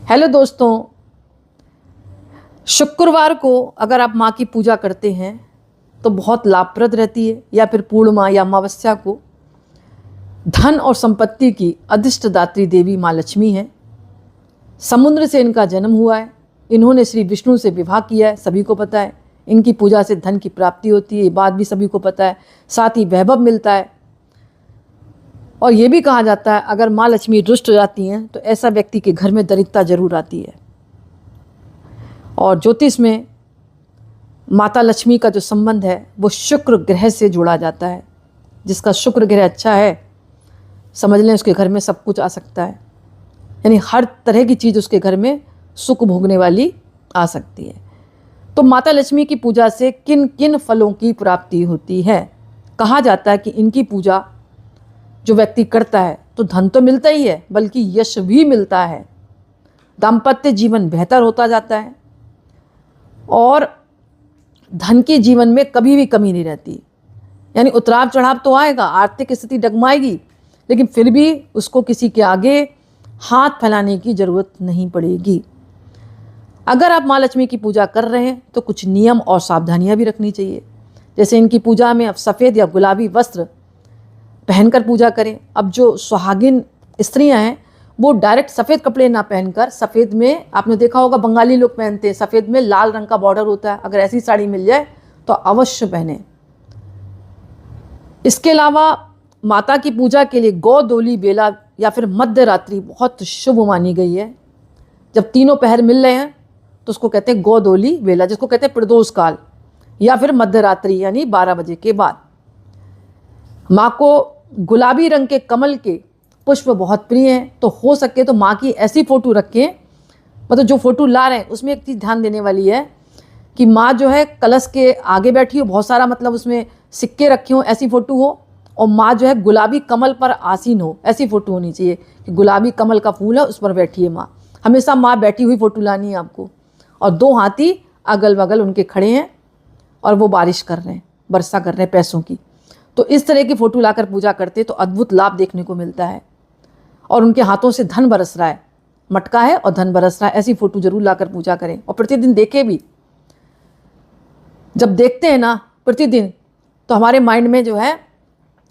Hello दोस्तों, शुक्रवार को अगर आप माँ की पूजा करते हैं तो बहुत लाभप्रद रहती है। या फिर पूर्णिमा या अमावस्या को धन और संपत्ति की अधिष्ठदात्री देवी माँ लक्ष्मी है। समुद्र से इनका जन्म हुआ है। इन्होंने श्री विष्णु से विवाह किया है, सभी को पता है। इनकी पूजा से धन की प्राप्ति होती है, ये बात भी सभी को पता है। साथ ही वैभव मिलता है। और ये भी कहा जाता है अगर माँ लक्ष्मी रुष्ट हो जाती हैं तो ऐसा व्यक्ति के घर में दरिद्रता जरूर आती है। और ज्योतिष में माता लक्ष्मी का जो संबंध है वो शुक्र ग्रह से जोड़ा जाता है। जिसका शुक्र ग्रह अच्छा है, समझ लें उसके घर में सब कुछ आ सकता है। यानी हर तरह की चीज़ उसके घर में सुख भोगने वाली आ सकती है। तो माता लक्ष्मी की पूजा से किन किन फलों की प्राप्ति होती है? कहा जाता है कि इनकी पूजा जो व्यक्ति करता है तो धन तो मिलता ही है, बल्कि यश भी मिलता है। दाम्पत्य जीवन बेहतर होता जाता है और धन की जीवन में कभी भी कमी नहीं रहती। यानी उतराव चढ़ाव तो आएगा, आर्थिक स्थिति डगमाएगी, लेकिन फिर भी उसको किसी के आगे हाथ फैलाने की ज़रूरत नहीं पड़ेगी। अगर आप माँ लक्ष्मी की पूजा कर रहे हैं तो कुछ नियम और सावधानियां भी रखनी चाहिए। जैसे इनकी पूजा में आप सफ़ेद या गुलाबी वस्त्र पहनकर पूजा करें। अब जो सुहागिन स्त्रियां हैं वो डायरेक्ट सफ़ेद कपड़े ना पहनकर, सफ़ेद में आपने देखा होगा बंगाली लोग पहनते हैं, सफ़ेद में लाल रंग का बॉर्डर होता है। अगर ऐसी साड़ी मिल जाए तो अवश्य पहने। इसके अलावा माता की पूजा के लिए गोधूली बेला या फिर मध्य रात्रि बहुत शुभ मानी गई है। जब तीनों पहर मिल रहे हैं तो उसको कहते हैं गोधूली बेला, जिसको कहते हैं प्रदोष काल, या फिर मध्य रात्रि यानी 12 बजे के बाद। माँ को गुलाबी रंग के कमल के पुष्प बहुत प्रिय हैं, तो हो सके तो माँ की ऐसी फ़ोटो रखें, मतलब जो फ़ोटो ला रहे हैं उसमें एक चीज़ ध्यान देने वाली है कि माँ जो है कलश के आगे बैठी हो, बहुत सारा मतलब उसमें सिक्के रखे हों, ऐसी फ़ोटो हो। और माँ जो है गुलाबी कमल पर आसीन हो, ऐसी फ़ोटो होनी चाहिए कि गुलाबी कमल का फूल है उस पर बैठी है माँ। हमेशा माँ बैठी हुई फ़ोटो लानी है आपको। और 2 हाथी अगल बगल उनके खड़े हैं और वो बारिश कर रहे हैं, वर्षा कर रहे हैं पैसों की। तो इस तरह की फ़ोटो लाकर पूजा करते तो अद्भुत लाभ देखने को मिलता है। और उनके हाथों से धन बरस रहा है, मटका है और धन बरस रहा है, ऐसी फ़ोटो जरूर लाकर पूजा करें। और प्रतिदिन देखें भी। जब देखते हैं ना प्रतिदिन तो हमारे माइंड में जो है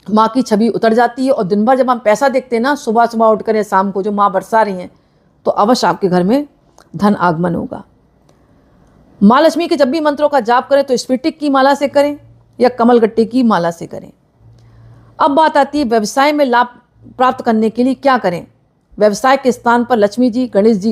माँ की छवि उतर जाती है। और दिन भर जब हम पैसा देखते हैं ना, सुबह सुबह उठ कर या शाम को जो माँ बरसा रही हैं, तो अवश्य आपके घर में धन आगमन होगा। माँ लक्ष्मी के जब भी मंत्रों का जाप करें तो स्फटिक की माला से करें या कमलगट्टे की माला से करें। अब बात आती है व्यवसाय में लाभ प्राप्त करने के लिए क्या करें। व्यवसाय के स्थान पर लक्ष्मी जी, गणेश जी